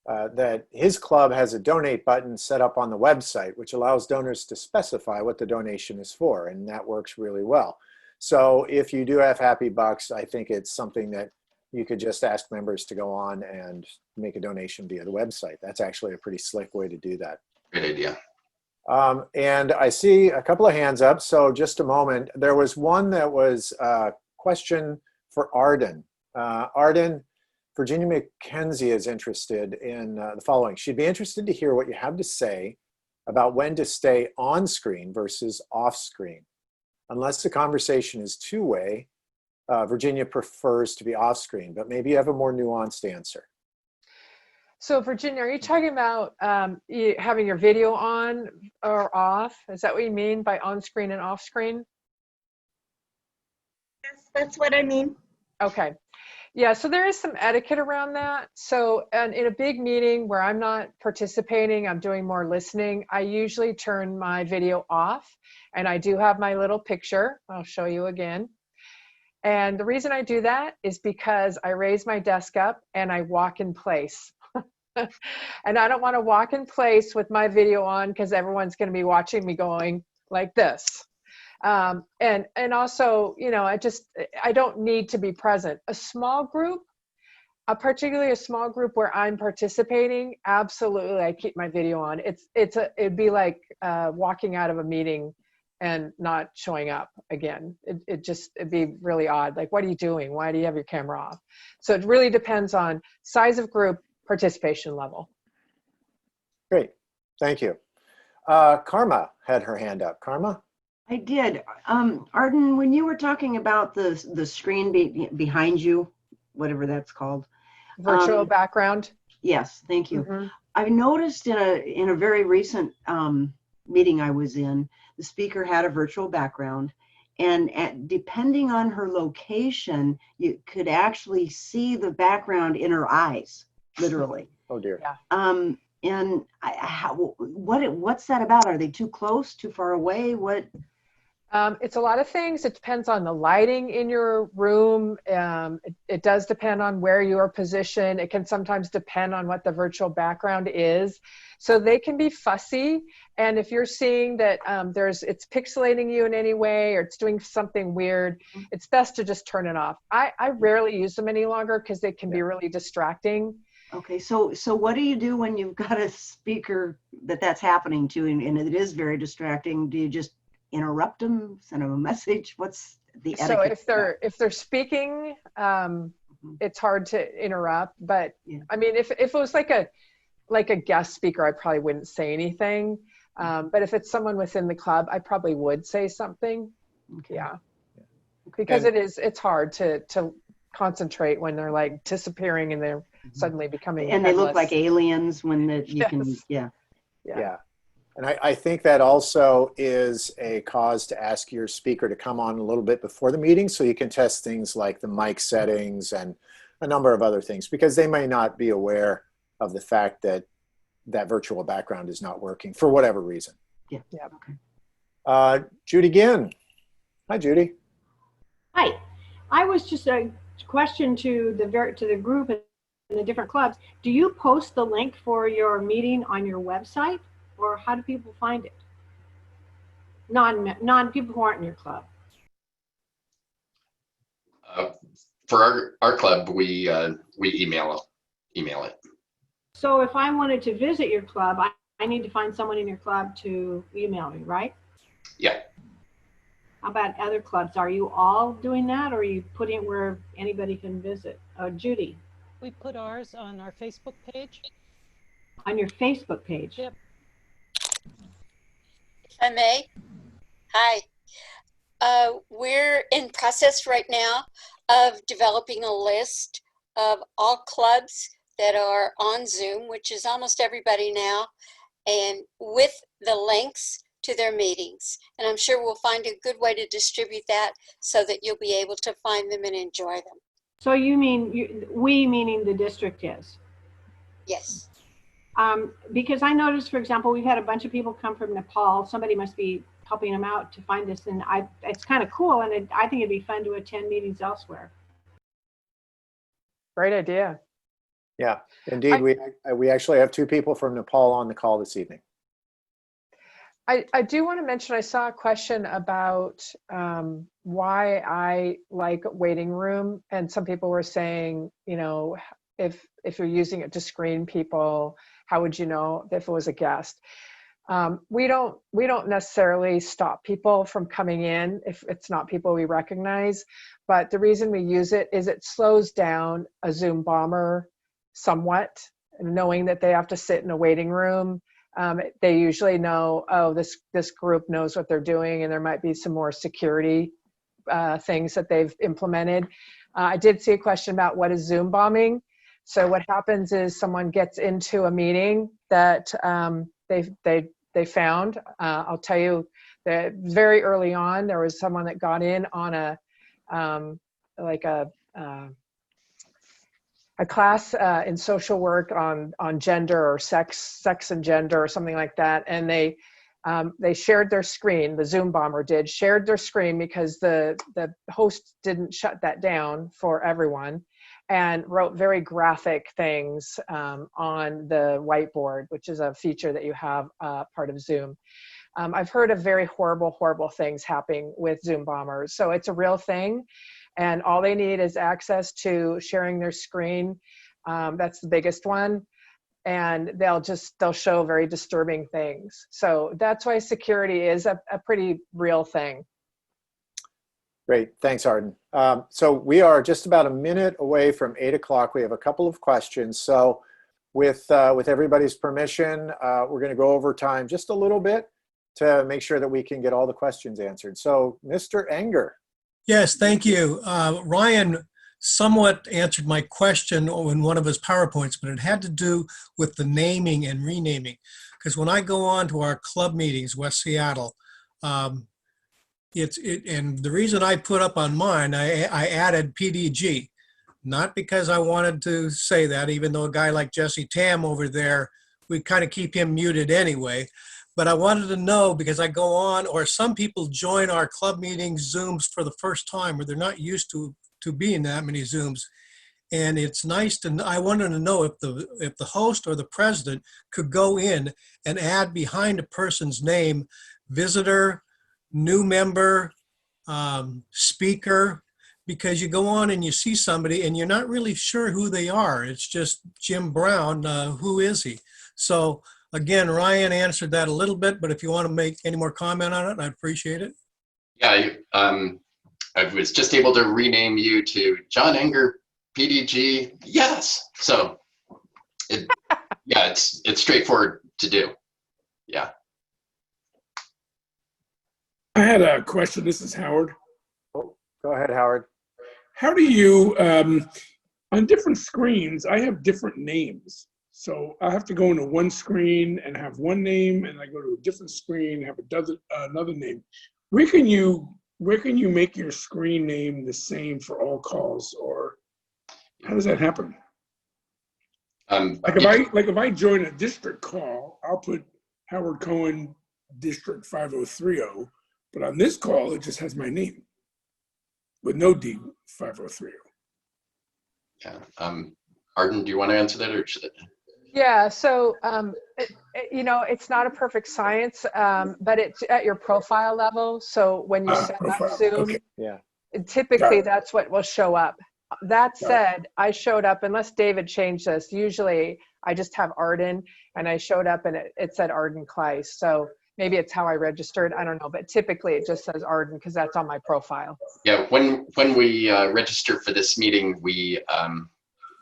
that his club has a donate button set up on the website, which allows donors to specify what the donation is for, and that works really well. So if you do have Happy Bucks, I think it's something that you could just ask members to go on and make a donation via the website. That's actually a pretty slick way to do that. Great idea. And I see a couple of hands up, so just a moment. There was one that was a question for Arden. Arden, Virginia McKenzie is interested in the following. She'd be interested to hear what you have to say about when to stay on screen versus off screen. Unless the conversation is two-way, Virginia prefers to be off screen, but maybe you have a more nuanced answer. So Virginia, are you talking about having your video on or off? Is that what you mean by on screen and off screen? Yes, that's what I mean. Okay. Yeah, so there is some etiquette around that. So and in a big meeting where I'm not participating, I'm doing more listening, I usually turn my video off, and I do have my little picture. I'll show you again. And the reason I do that is because I raise my desk up and I walk in place. And I don't want to walk in place with my video on because everyone's going to be watching me going like this. And also, I don't need to be present. A small group, particularly a small group where I'm participating, absolutely, I keep my video on. It'd be like walking out of a meeting and not showing up again. It'd be really odd. Like, what are you doing? Why do you have your camera off? So it really depends on size of group, participation level. Great, thank you. Karma had her hand up. Karma? I did. Arden, when you were talking about the screen behind you, whatever that's called. Virtual background? Yes, thank you. Mm-hmm. I noticed in a very recent meeting I was in, the speaker had a virtual background, and depending on her location, you could actually see the background in her eyes, literally. Oh dear. Yeah. And what's that about? Are they too close, too far away? What? It's a lot of things. It depends on the lighting in your room. It does depend on where you are positioned. It can sometimes depend on what the virtual background is. So they can be fussy. And if you're seeing that it's pixelating you in any way, or it's doing something weird, it's best to just turn it off. I rarely use them any longer because they can be really distracting. Okay, so what do you do when you've got a speaker that's happening to, and it is very distracting? Do you just interrupt them, send them a message? What's the etiquette? So if they're speaking, it's hard to interrupt. But Yeah. I mean, if it was like a guest speaker, I probably wouldn't say anything. But if it's someone within the club, I probably would say something. Okay. Yeah. Because it's hard to concentrate when they're like disappearing and they're suddenly becoming And they look headless. like aliens when you can, Yes. yeah. Yeah. And I think that also is a cause to ask your speaker to come on a little bit before the meeting so you can test things like the mic settings and a number of other things, because they may not be aware of the fact that that virtual background is not working for whatever reason. Yeah. Okay. Judy Ginn. Hi, Judy. Hi, I was just a question to the group and the different clubs. Do you post the link for your meeting on your website, or how do people find it? Non people who aren't in your club. For our club, we email it. So if I wanted to visit your club, I need to find someone in your club to email me, right? Yeah. How about other clubs? Are you all doing that, or are you putting it where anybody can visit? Judy, We put ours on our Facebook page. on your Facebook page. Yep. If I may, hi. We're in process right now of developing a list of all clubs that are on Zoom, which is almost everybody now, and with the links to their meetings. And I'm sure we'll find a good way to distribute that so that you'll be able to find them and enjoy them. So you mean, we meaning the district is? Yes. Because I noticed, for example, we've had a bunch of people come from Nepal. Somebody must be helping them out to find this, and it's kind of cool, and I think it'd be fun to attend meetings elsewhere. Great idea. Yeah, indeed. We actually have 2 people from Nepal on the call this evening. I do want to mention, I saw a question about why I like waiting room, and some people were saying, you know, if you're using it to screen people, how would you know if it was a guest? We don't necessarily stop people from coming in if it's not people we recognize, but the reason we use it is it slows down a Zoom bomber somewhat, knowing that they have to sit in a waiting room. They usually know, oh, this group knows what they're doing, and there might be some more security things that they've implemented. I did see a question about what is Zoom bombing. So what happens is someone gets into a meeting that they found. I'll tell you that very early on, there was someone that got in on a class in social work on gender or sex and gender or something like that, and they shared their screen. The Zoom bomber shared their screen because the host didn't shut that down for everyone, and wrote very graphic things on the whiteboard, which is a feature that you have part of Zoom. I've heard of very horrible things happening with Zoom bombers, so it's a real thing. And all they need is access to sharing their screen. That's the biggest one. And they'll show very disturbing things. So that's why security is a pretty real thing. Great, thanks, Arden. So we are just about a minute away from 8 o'clock. We have a couple of questions. So with everybody's permission, we're gonna go over time just a little bit to make sure that we can get all the questions answered. So Mr. Enger. Yes, thank you. Ryan somewhat answered my question in one of his PowerPoints, but it had to do with the naming and renaming. Because when I go on to our club meetings, West Seattle, and the reason I put up on mine, I added PDG, not because I wanted to say that, even though a guy like Jesse Tam over there, we kind of keep him muted anyway. But I wanted to know, because I go on, or some people join our club meetings Zooms for the first time, or they're not used to being that many Zooms. And it's nice to, I wanted to know if the host or the president could go in and add behind a person's name, visitor, new member, speaker, because you go on and you see somebody and you're not really sure who they are. It's just Jim Brown, who is he? So again, Ryan answered that a little bit, but if you want to make any more comment on it, I'd appreciate it. Yeah, I was just able to rename you to John Enger PDG, yes. So yeah, it's straightforward to do. Yeah. I had a question. This is Howard. Oh, go ahead, Howard. How do you, on different screens, I have different names. So I have to go into one screen and have one name, and I go to a different screen and have another name. Where can you make your screen name the same for all calls, or how does that happen? Like if I join a district call, I'll put Howard Cohen District 5030, but on this call it just has my name with no D 5030. Yeah. Arden, do you want to answer that, or should I? Yeah, so you know, it's not a perfect science, but it's at your profile level. So when you set up Zoom, okay. Yeah. typically that's what will show up. That said, I showed up, unless David changed this, usually I just have Arden, and I showed up and it said Arden Kleiss. So maybe it's how I registered, I don't know, but typically it just says Arden because that's on my profile. Yeah, when we register for this meeting, we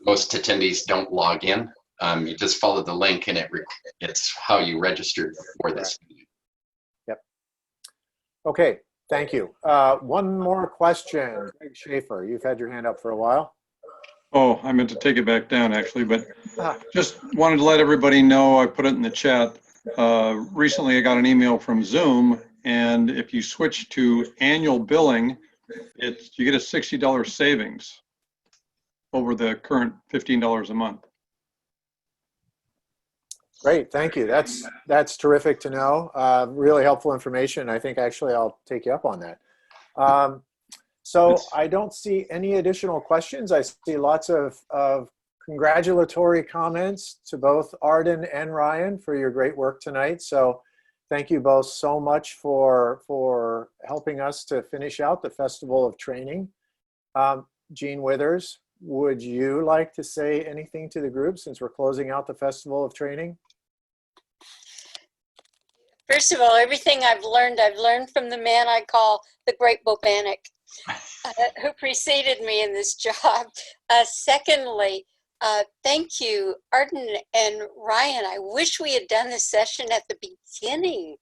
most attendees don't log in. You just follow the link, and it's how you registered for this meeting. Yep. Okay, thank you. One more question. Greg Schaefer, you've had your hand up for a while. Oh, I meant to take it back down actually, but just wanted to let everybody know, I put it in the chat. Recently I got an email from Zoom, and if you switch to annual billing, you get a $60 savings over the current $15 a month. Great, thank you. That's terrific to know. Really helpful information. I think actually I'll take you up on that. So I don't see any additional questions. I see lots of congratulatory comments to both Arden and Ryan for your great work tonight. So thank you both so much for helping us to finish out the Festival of Training. Jean Withers, would you like to say anything to the group since we're closing out the Festival of Training? First of all, everything I've learned from the man I call the Great Bobanic, who preceded me in this job. Secondly, thank you, Arden and Ryan. I wish we had done this session at the beginning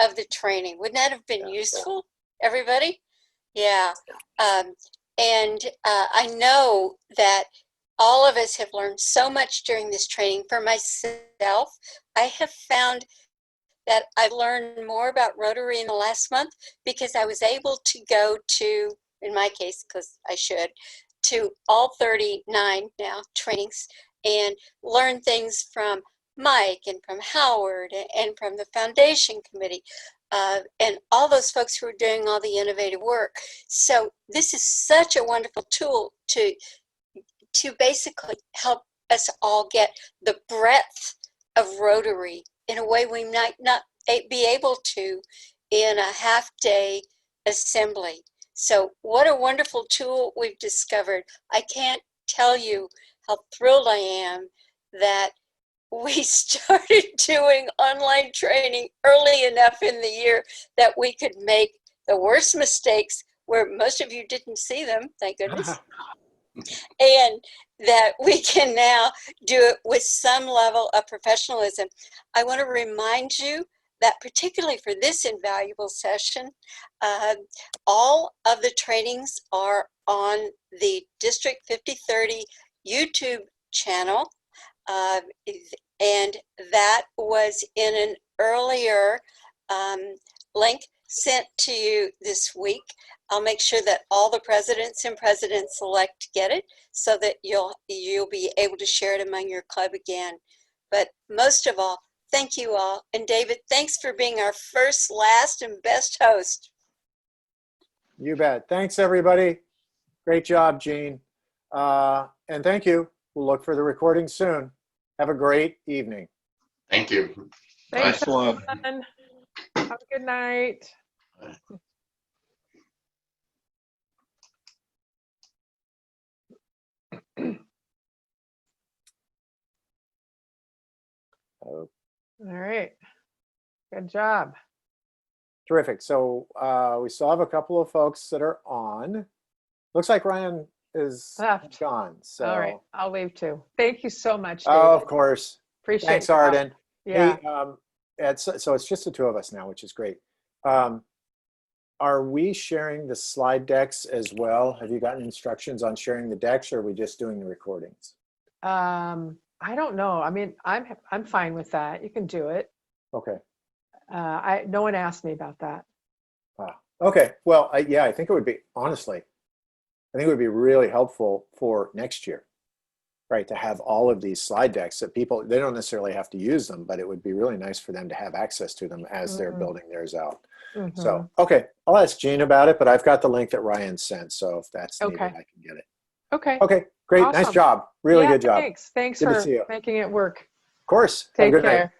of the training. Wouldn't that have been useful, everybody? Yeah. And I know that all of us have learned so much during this training. For myself, I have found that I've learned more about Rotary in the last month because I was able to go to, in my case, because I should, to all 39 now trainings and learn things from Mike and from Howard and from the foundation committee and all those folks who are doing all the innovative work. So this is such a wonderful tool to basically help us all get the breadth of Rotary in a way we might not be able to in a half-day assembly. So what a wonderful tool we've discovered. I can't tell you how thrilled I am that we started doing online training early enough in the year that we could make the worst mistakes where most of you didn't see them, thank goodness. And that we can now do it with some level of professionalism. I want to remind you that particularly for this invaluable session, all of the trainings are on the District 5030 YouTube channel. And that was in an earlier link sent to you this week. I'll make sure that all the presidents and presidents-elect get it so that you'll be able to share it among your club again. But most of all, thank you all. And David, thanks for being our first, last, and best host. You bet. Thanks, everybody. Great job, Jean. And thank you. We'll look for the recording soon. Have a great evening. Thank you. Thanks, Thanks a lot. everyone. Have a good night. Oh, All right. Good job. terrific. So we still have a couple of folks that are on. Looks like Ryan is Left. gone. So, All right, I'll leave too. Thank you so much, oh, David. of course. Appreciate Thanks, your help. Arden. Yeah. Hey, so it's just the two of us now, which is great. Are we sharing the slide decks as well? Have you gotten instructions on sharing the decks, or are we just doing the recordings? I don't know. I mean, I'm fine with that. You can do it. Okay. No one asked me about that. Okay. Well, yeah, I think it would be, honestly, I think it would be really helpful for next year, right? To have all of these slide decks that people, they don't necessarily have to use them, but it would be really nice for them to have access to them as they're building theirs out. So, okay, I'll ask Jean about it, but I've got the link that Ryan sent. So if that's needed, I can get it. Okay. Okay, great. Nice Awesome. job. Really Yeah, good job. Thanks Good to for see you. making it work. Of course. Have a Take good care. night.